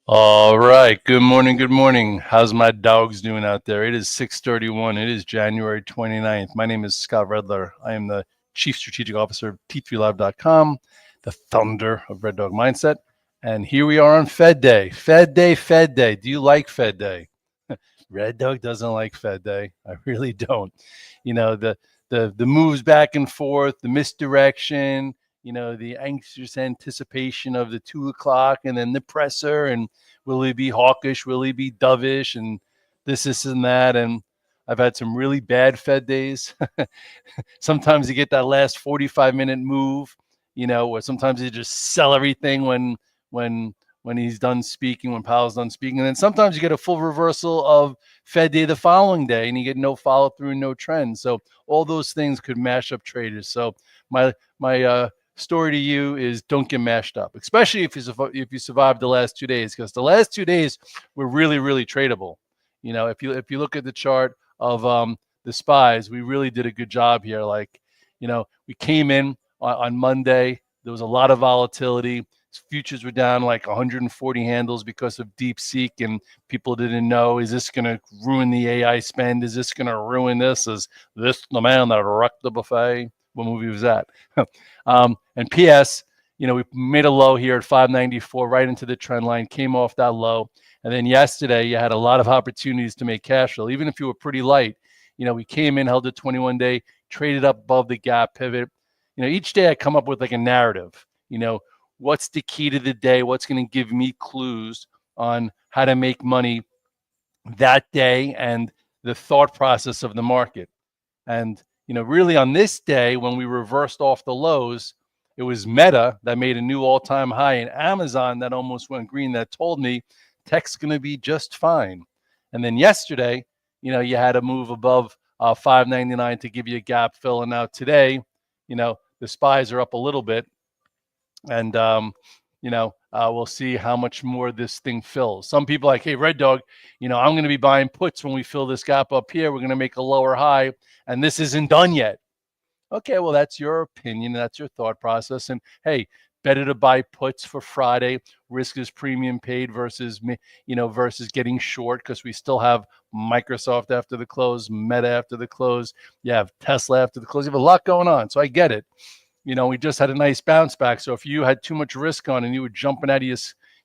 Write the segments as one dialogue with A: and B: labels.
A: All right. Good morning. Good morning. How's my dogs doing out there? It is 6:31. It is January 29th. My name is Scott Redler. I am the Chief Strategic Officer of T3Live.com, the founder of Red Dog Mindset. And here we are on Fed Day. Fed Day, Fed Day. Do you like Fed Day? Red Dog doesn't like Fed Day. I really don't. The moves back and forth, the misdirection, the anxious anticipation of the 2 o'clock and then the presser, and will he be hawkish? Will he be dovish? And this and that. And I've had some really bad Fed days. Sometimes you get that last 45-minute move, where sometimes you just sell everything when when he's done speaking, when Powell's done speaking. And then sometimes you get a full reversal of Fed day the following day and you get no follow through, no trend. So all those things could mash up traders. So my story to you is don't get mashed up, especially if you survive the last 2 days, because the last 2 days were really, really tradable. If you look at the chart of the spies, we really did a good job here. We came in on Monday. There was a lot of volatility. Futures were down like 140 handles because of DeepSeek, and people didn't know, is this going to ruin the AI spend? Is this going to ruin this? Is this the man that wrecked the buffet? What movie was that? And PS, we made a low here at 594, right into the trend line, came off that low. And then yesterday, you had a lot of opportunities to make cash flow, even if you were pretty light. We came in, held a 21-day, traded up above the gap pivot. Each day I come up with like a narrative. What's the key to the day? What's going to give me clues on how to make money that day and the thought process of the market? And, really on this day, when we reversed off the lows, it was Meta that made a new all-time high and Amazon that almost went green that told me tech's going to be just fine. And then yesterday, you had a move above 599 to give you a gap fill. And now today, the spies are up a little bit. And, we'll see how much more this thing fills. Some people are like, hey, Red Dog, I'm going to be buying puts when we fill this gap up here. We're going to make a lower high, and this isn't done yet. Okay, well, that's your opinion. That's your thought process. And hey, better to buy puts for Friday. Risk is premium paid versus getting short, because we still have Microsoft after the close, Meta after the close. You have Tesla after the close. You have a lot going on. So I get it. We just had a nice bounce back. So if you had too much risk on and you were jumping out of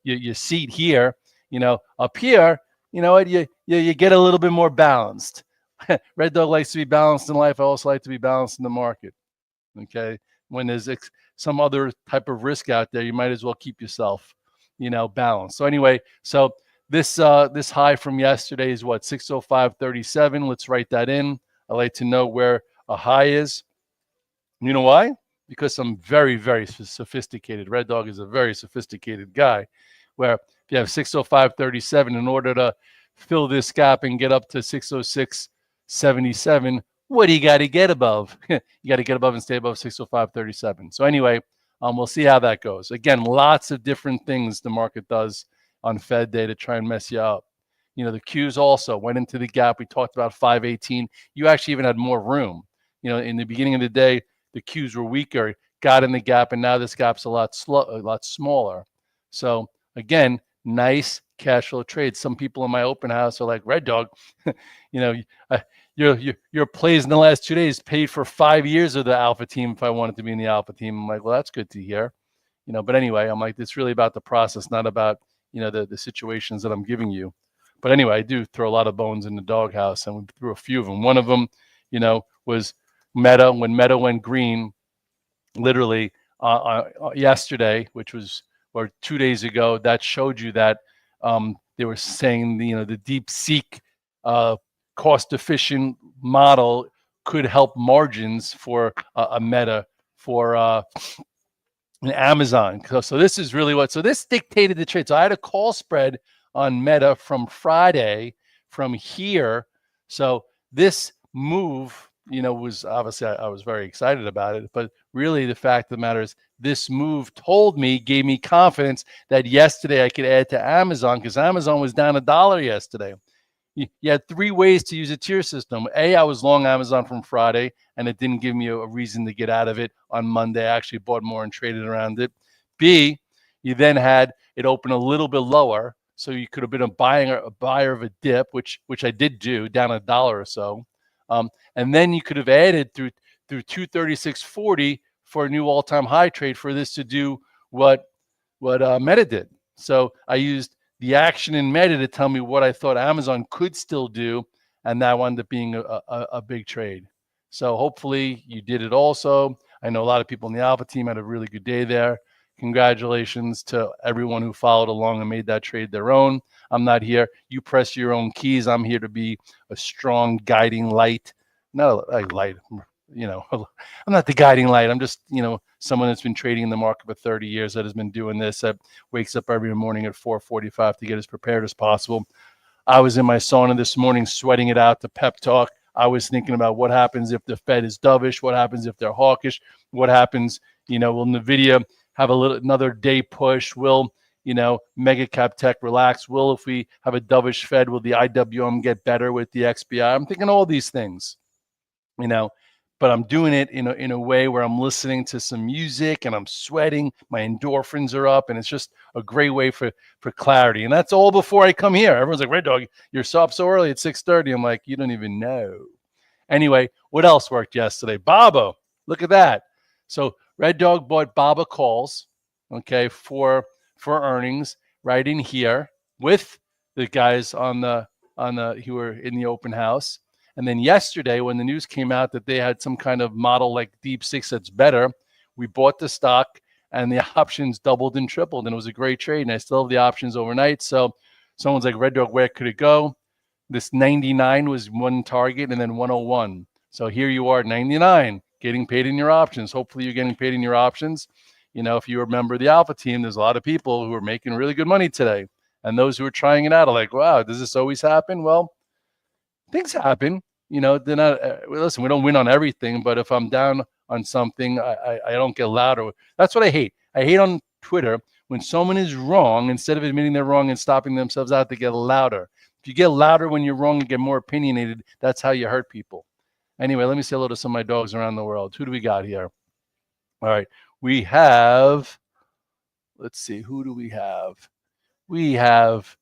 A: your seat here, up here, what, you get a little bit more balanced. Red Dog likes to be balanced in life. I also like to be balanced in the market. Okay. When there's some other type of risk out there, you might as well keep yourself, balanced. So anyway, this high from yesterday is what, 605.37. Let's write that in. I like to know where a high is. You know why? Because I'm very, very sophisticated. Red Dog is a very sophisticated guy, where if you have 605.37, in order to fill this gap and get up to 606.77, what do you got to get above? You got to get above and stay above 605.37. So anyway, we'll see how that goes. Again, lots of different things the market does on Fed day to try and mess you up. The Qs also went into the gap. We talked about 518. You actually even had more room. In the beginning of the day, the Qs were weaker, got in the gap, and now this gap's a lot smaller. So again, nice cash flow trades. Some people in my open house are like, Red Dog, your plays in the last 2 days paid for 5 years of the alpha team if I wanted to be in the alpha team. I'm like, well, that's good to hear. But anyway, I'm like, it's really about the process, not about, the situations that I'm giving you. But anyway, I do throw a lot of bones in the doghouse, and we threw a few of them. One of them, was Meta. When Meta went green, literally yesterday, which was, or 2 days ago, that showed you that they were saying the DeepSeek cost efficient model could help margins for a Meta, for an Amazon. So this is really so this dictated the trade. So I had a call spread on Meta from Friday from here. So this move, was obviously, I was very excited about it, but really the fact of the matter is this move gave me confidence that yesterday I could add to Amazon, because Amazon was down $1 yesterday. You had 3 ways to use a tier system. A, I was long Amazon from Friday, and it didn't give me a reason to get out of it on Monday. I actually bought more and traded around it. B, you then had it open a little bit lower. So you could have been a buyer of a dip, which I did do, down $1 or so. And then you could have added through 236.40 for a new all-time high trade for this to do what Meta did. So I used the action in Meta to tell me what I thought Amazon could still do, and that wound up being a big trade. So hopefully you did it also. I know a lot of people in the Alpha team had a really good day there. Congratulations to everyone who followed along and made that trade their own. I'm not here. You press your own keys. I'm here to be a strong guiding light. Not a light, I'm not the guiding light. I'm just, someone that's been trading in the market for 30 years that has been doing this, that wakes up every morning at 4:45 to get as prepared as possible. I was in my sauna this morning sweating it out to pep talk. I was thinking about what happens if the Fed is dovish, what happens if they're hawkish, what happens, will NVIDIA have another day push? Will, mega cap tech relax? Will, if we have a dovish Fed, will the IWM get better with the XBI? I'm thinking all these things, but I'm doing it in a way where I'm listening to some music and I'm sweating. My endorphins are up, and it's just a great way for clarity. And that's all before I come here. Everyone's like, Red Dog, you're up so early at 6:30. I'm like, you don't even know. Anyway, what else worked yesterday? Baba, look at that. So Red Dog bought Baba calls, okay, for earnings right in here with the guys on the who were in the open house. And then yesterday, when the news came out that they had some kind of model like Deep Six that's better, we bought the stock and the options doubled and tripled. And it was a great trade. And I still have the options overnight. So someone's like, Red Dog, where could it go? This 99 was one target and then 101. So here you are, 99, getting paid in your options. Hopefully you're getting paid in your options. If you remember the Alpha team, there's a lot of people who are making really good money today. And those who are trying it out are like, wow, does this always happen? Well, things happen. They're not, listen, we don't win on everything, but if I'm down on something, I don't get louder. That's what I hate. I hate on Twitter when someone is wrong, instead of admitting they're wrong and stopping themselves out, they get louder. If you get louder when you're wrong and get more opinionated, that's how you hurt people. Anyway, let me say hello to some of my dogs around the world. Who do we got here? All right. We have, let's see, who do we have? We have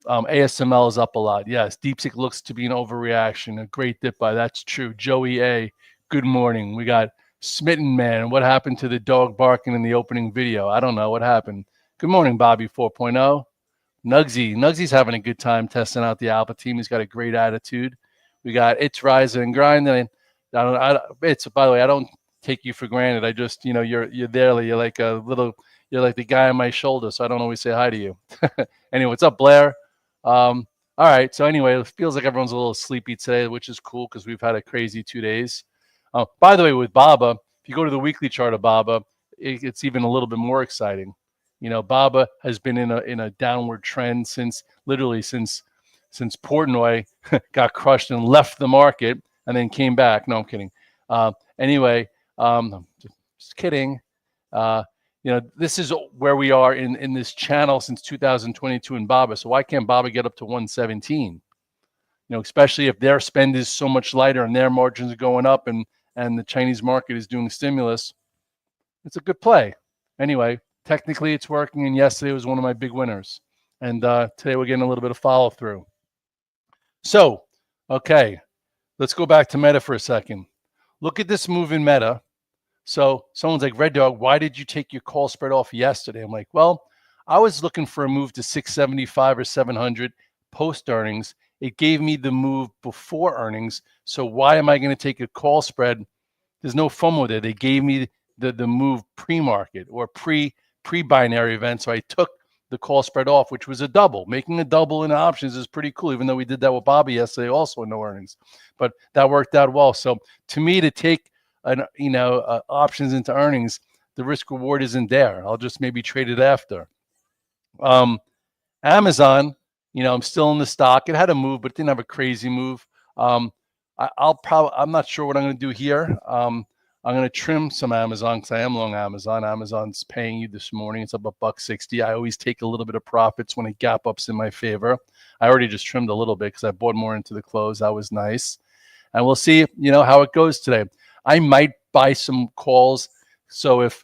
A: ASML is up a lot. Yes, DeepSeek looks to be an overreaction. A great dip buy. That's true. Joey A, good morning. We got Smitten Man. What happened to the dog barking in the opening video? I don't know. What happened? Good morning, Bobby 4.0. Nugsy's having a good time testing out the Alpha team. He's got a great attitude. We got It's Rising and Grinding. It's, by the way, I don't take you for granted. I just, you're there. You're like you're like the guy on my shoulder, so I don't always say hi to you. Anyway, what's up, Blair? All right. So anyway, it feels like everyone's a little sleepy today, which is cool because we've had a crazy 2 days. By the way, with Baba, if you go to the weekly chart of Baba, it's even a little bit more exciting. Baba has been in a downward trend since Portnoy got crushed and left the market and then came back. No, I'm kidding. Anyway, just kidding. This is where we are in this channel since 2022 in Baba. So why can't Baba get up to 117? Especially if their spend is so much lighter and their margins are going up and the Chinese market is doing stimulus. It's a good play. Anyway, technically it's working, and yesterday was one of my big winners. And today we're getting a little bit of follow through. So, okay, let's go back to Meta for a second. Look at this move in Meta. So someone's like, Red Dog, why did you take your call spread off yesterday? I'm like, well, I was looking for a move to 675 or 700 post earnings. It gave me the move before earnings. So why am I going to take a call spread? There's no FOMO there. They gave me the move pre-market or pre-binary event. So I took the call spread off, which was a double. Making a double in options is pretty cool, even though we did that with Bobby yesterday, also no earnings. But that worked out well. So to me, to take options into earnings, the risk reward isn't there. I'll just maybe trade it after. Amazon, I'm still in the stock. It had a move, but it didn't have a crazy move. I'm not sure what I'm going to do here. I'm going to trim some Amazon because I am long Amazon. Amazon's paying you this morning. It's up $1.60. I always take a little bit of profits when a gap up's in my favor. I already just trimmed a little bit because I bought more into the close. That was nice. And we'll see, how it goes today. I might buy some calls. So if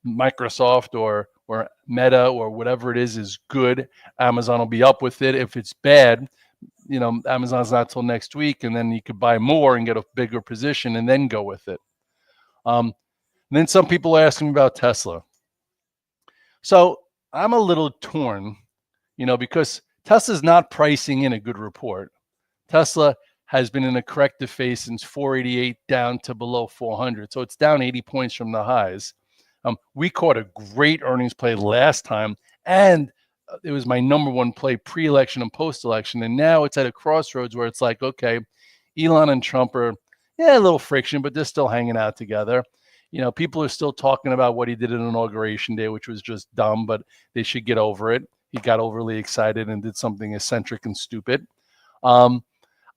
A: Microsoft or or Meta or whatever it is good, Amazon will be up with it. If it's bad, Amazon's not till next week, and then you could buy more and get a bigger position and then go with it. And then some people are asking me about Tesla. So I'm a little torn, because Tesla's not pricing in a good report. Tesla has been in a corrective phase since 488 down to below 400. So it's down 80 points from the highs. We caught a great earnings play last time, and it was my number one play pre-election and post-election. And now it's at a crossroads where it's like, okay, Elon and Trump are, a little friction, but they're still hanging out together. People are still talking about what he did at Inauguration Day, which was just dumb, but they should get over it. He got overly excited and did something eccentric and stupid.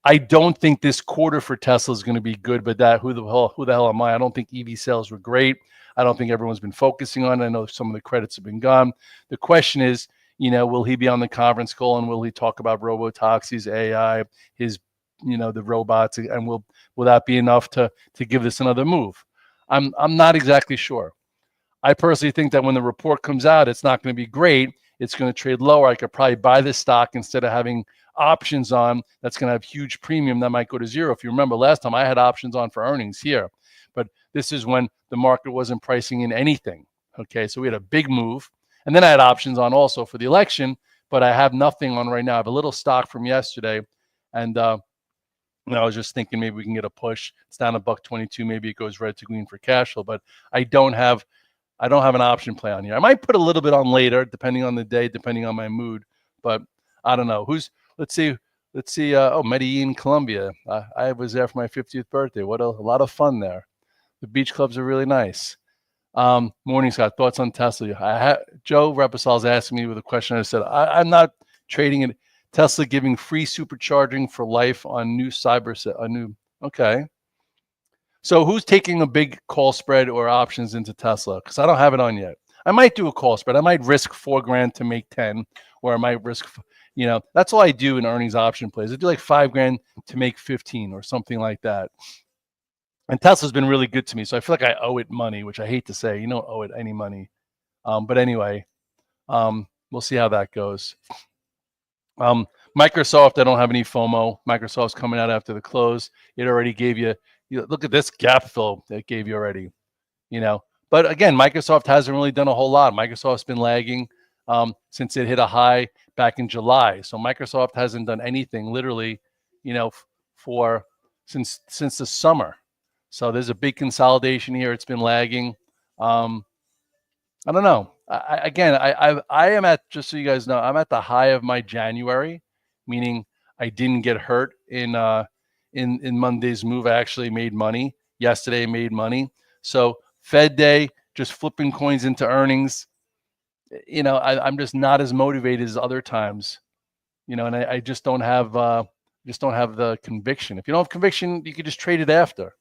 A: I don't think this quarter for Tesla is going to be good, but who the hell am I? I don't think EV sales were great. I don't think everyone's been focusing on it. I know some of the credits have been gone. The question is, will he be on the conference call and will he talk about robotaxis, AI, his, the robots, and will that be enough to give this another move? I'm not exactly sure. I personally think that when the report comes out, it's not going to be great. It's going to trade lower. I could probably buy this stock instead of having options on that's going to have huge premium that might go to zero. If you remember last time, I had options on for earnings here, but this is when the market wasn't pricing in anything. Okay, so we had a big move, and then I had options on also for the election, but I have nothing on right now. I have a little stock from yesterday, and I was just thinking maybe we can get a push. It's down $1.22. Maybe it goes red to green for cash flow, but I don't have an option play on here. I might put a little bit on later, depending on the day, depending on my mood, but I don't know. Let's see. Medellin, Colombia. I was there for my 50th birthday. What a lot of fun there. The beach clubs are really nice. Morning, Scott. Thoughts on Tesla? Joe Repasol's asking me with a question. I said, I'm not trading it. Tesla giving free supercharging for life on new okay. So who's taking a big call spread or options into Tesla? Because I don't have it on yet. I might do a call spread. I might risk $4,000 to make 10, or I might risk, that's all I do in earnings option plays. I do like $5,000 to make 15 or something like that. And Tesla's been really good to me, so I feel like I owe it money, which I hate to say. You don't owe it any money. But anyway, we'll see how that goes. Microsoft, I don't have any FOMO. Microsoft's coming out after the close. It already gave you look at this gap fill that gave you already, But again, Microsoft hasn't really done a whole lot. Microsoft's been lagging since it hit a high back in July. So Microsoft hasn't done anything literally, for since the summer. So there's a big consolidation here. It's been lagging. I don't know. I am at, just so you guys know, I'm at the high of my January, meaning I didn't get hurt in Monday's move. I actually made money. Yesterday I made money. So Fed day, just flipping coins into earnings. I'm just not as motivated as other times, and I just don't have the conviction. If you don't have conviction, you could just trade it after,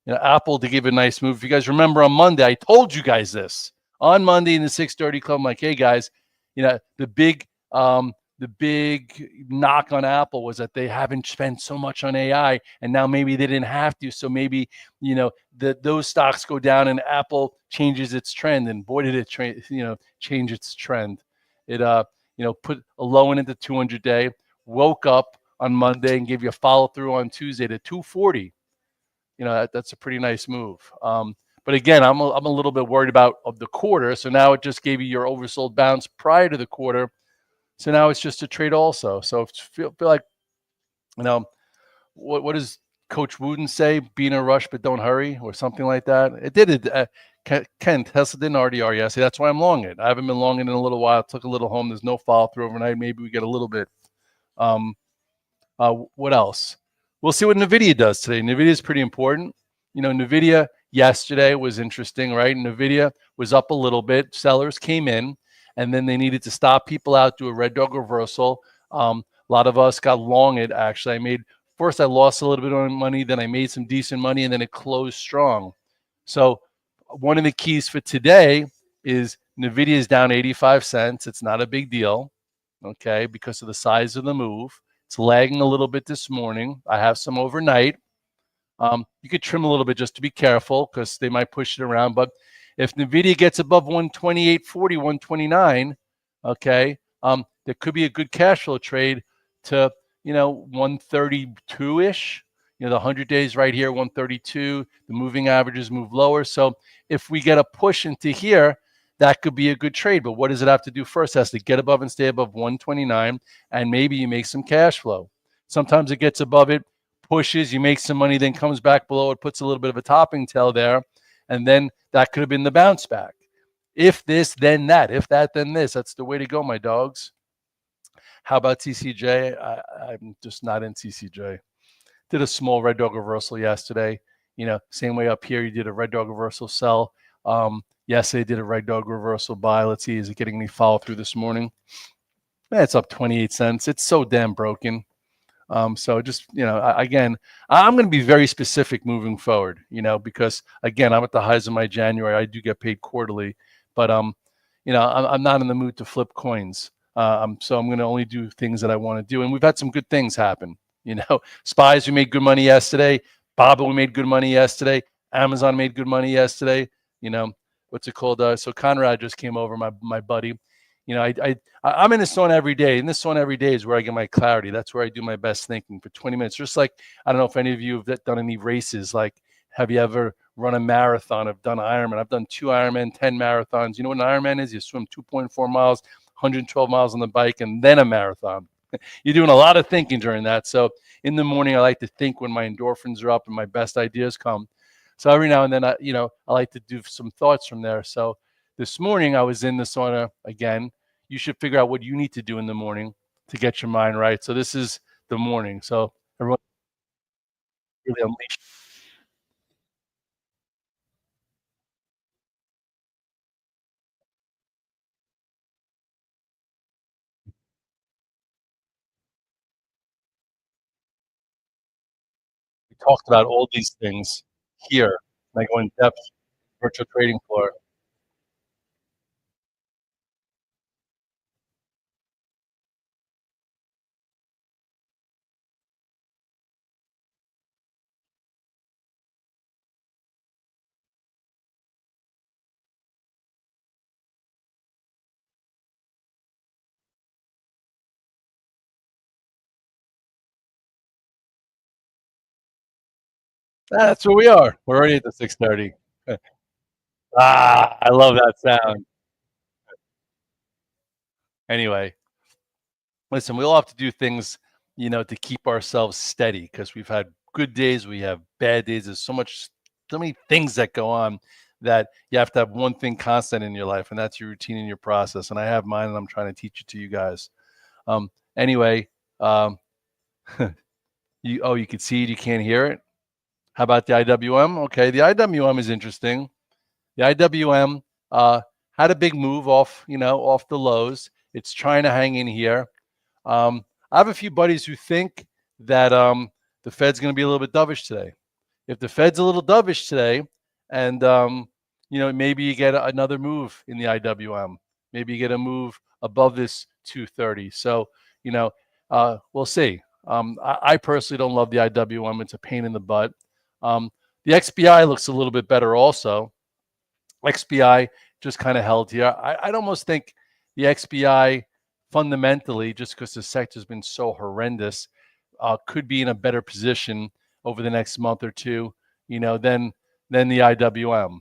A: Apple to give a nice move. If you guys remember on Monday, I told you guys this on Monday in the 6:30 club. I'm like, hey guys, the big knock on Apple was that they haven't spent so much on AI, and now maybe they didn't have to. So maybe those stocks go down and Apple changes its trend. And boy, did it change its trend. It put a low into 200-day, woke up on Monday and gave you a follow through on Tuesday to 240. That's a pretty nice move. But again, I'm a little bit worried about the quarter. So now it just gave you your oversold bounce prior to the quarter. So now it's just a trade also. So feel like, what does Coach Wooden say? Be in a rush, but don't hurry, or something like that. It did it. Ken, Tesla didn't RDR yesterday. That's why I'm long it. I haven't been long it in a little while. Took a little home. There's no follow through overnight. Maybe we get a little bit. What else? We'll see what NVIDIA does today. NVIDIA is pretty important. NVIDIA yesterday was interesting, right? NVIDIA was up a little bit. Sellers came in, and then they needed to stop people out, do a red dog reversal. A lot of us got long it, actually. First I lost a little bit on money, then I made some decent money, and then it closed strong. So one of the keys for today is NVIDIA is down 85 cents. It's not a big deal, okay, because of the size of the move. It's lagging a little bit this morning. I have some overnight. You could trim a little bit just to be careful because they might push it around, but If Nvidia gets above 128.40, 129, okay, there could be a good cash flow trade to 132-ish. The 100 days right here, 132. The moving averages move lower. So if we get a push into here, that could be a good trade. But what does it have to do first? It has to get above and stay above 129, and maybe you make some cash flow. Sometimes it gets above it, pushes, you make some money, then comes back below it, puts a little bit of a topping tail there, and then that could have been the bounce back. If this, then that. If that, then this. That's the way to go, my dogs. How about TCJ? I'm just not in TCJ. Did a small red dog reversal yesterday. Same way up here, you did a red dog reversal sell. Yesterday did a red dog reversal buy. Let's see, is it getting any follow through this morning? It's up 28 cents. It's so damn broken. So just, again, I'm going to be very specific moving forward, because again, I'm at the highs of my January. I do get paid quarterly, but, I'm not in the mood to flip coins. So I'm going to only do things that I want to do. And we've had some good things happen. Spies, we made good money yesterday. Baba, we made good money yesterday. Amazon made good money yesterday. What's it called? So Conrad just came over, my buddy. I'm in this zone every day. And this zone every day is where I get my clarity. That's where I do my best thinking for 20 minutes. Just like, I don't know if any of you have done any races. Like, have you ever run a marathon? I've done Ironman. I've done 2 Ironman, 10 marathons. You know what an Ironman is? You swim 2.4 miles, 112 miles on the bike, and then a marathon. You're doing a lot of thinking during that. So in the morning, I like to think when my endorphins are up and my best ideas come. So every now and then, I like to do some thoughts from there. So this morning, I was in the sauna again. You should figure out what you need to do in the morning to get your mind right. So this is the morning. So everyone really unleash. We talked about all these things here. I go in depth, virtual trading floor. That's where we are. We're already at the 6:30. I love that sound. Anyway, listen, we all have to do things, to keep ourselves steady because we've had good days, we have bad days. There's so many things that go on that you have to have one thing constant in your life, and that's your routine and your process. And I have mine, and I'm trying to teach it to you guys. Anyway, you can see it, you can't hear it. How about the IWM? Okay, the IWM is interesting. The IWM had a big move off, off the lows. It's trying to hang in here. I have a few buddies who think that the Fed's going to be a little bit dovish today. If the Fed's a little dovish today, and maybe you get another move in the IWM, maybe you get a move above this 230. So we'll see. I personally don't love the IWM. It's a pain in the butt. The XBI looks a little bit better also. XBI just kind of held here. I'd almost think the XBI fundamentally, just because the sector's been so horrendous, could be in a better position over the next month or two, than the IWM.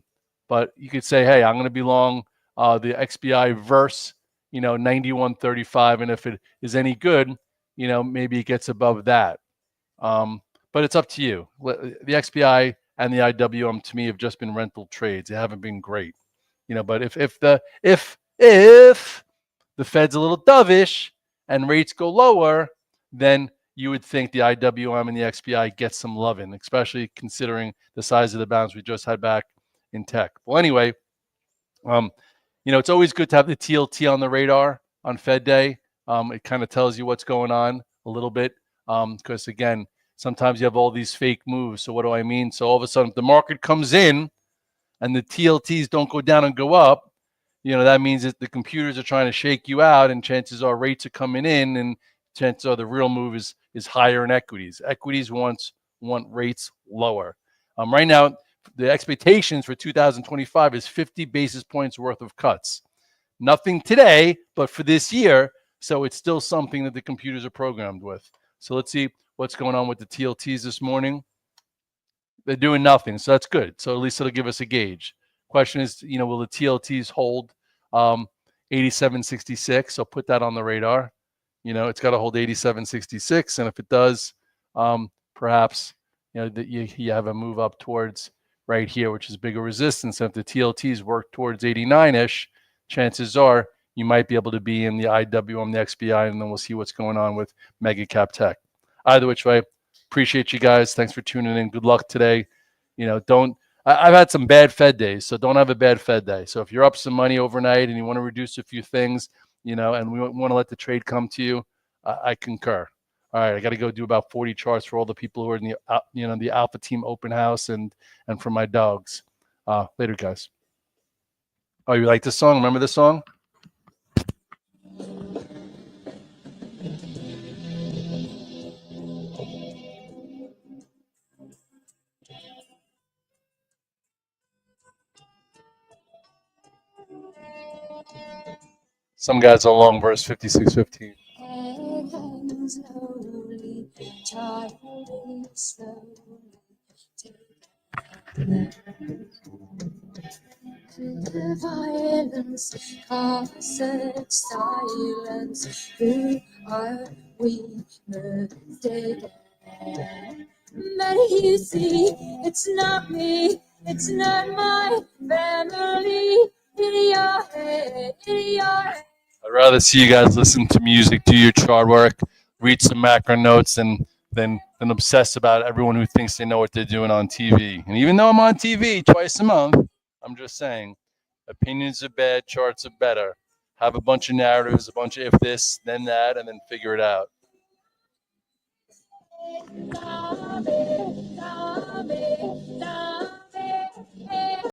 A: But you could say, hey, I'm going to be long the XBI versus 91.35, and if it is any good, maybe it gets above that. But it's up to you. The XBI and the IWM to me have just been rental trades. They haven't been great, But if the Fed's a little dovish and rates go lower, then you would think the IWM and the XBI get some loving, especially considering the size of the bounce we just had back in tech. Well, anyway, it's always good to have the TLT on the radar on Fed Day. It kind of tells you what's going on a little bit because, again, sometimes you have all these fake moves. So what do I mean? So all of a sudden, if the market comes in and the TLTs don't go down and go up, that means that the computers are trying to shake you out, and chances are rates are coming in, and chances are the real move is higher in equities. Equities want rates lower. Right now, the expectations for 2025 is 50 basis points worth of cuts. Nothing today, but for this year. So it's still something that the computers are programmed with. So let's see what's going on with the TLTs this morning. They're doing nothing, so that's good. So at least it'll give us a gauge. Question is, will the TLTs hold 87.66? So put that on the radar. It's got to hold 87.66, and if it does, perhaps that you have a move up towards right here, which is bigger resistance. And if the TLTs work towards 89-ish, chances are you might be able to be in the IWM, the XBI, and then we'll see what's going on with mega cap tech. Either which way, appreciate you guys. Thanks for tuning in. Good luck today. I've had some bad Fed days, so don't have a bad Fed day. So if you're up some money overnight and you want to reduce a few things, and we want to let the trade come to you, I concur. All right, I got to go do about 40 charts for all the people who are in the Alpha Team open house and for my dogs. Later, guys. Oh, you like this song? Remember this song? Some guys are long verse 56:15.
B: The violence causes silence. Who are we mistaken? But you see, it's not me, it's not my family. In your head, in your head.
A: I'd rather see you guys listen to music, do your chart work, read some macro notes, than obsess about everyone who thinks they know what they're doing on TV. And even though I'm on TV twice a month, I'm just saying, opinions are bad, charts are better. Have a bunch of narratives, a bunch of if this, then that, and then figure it out.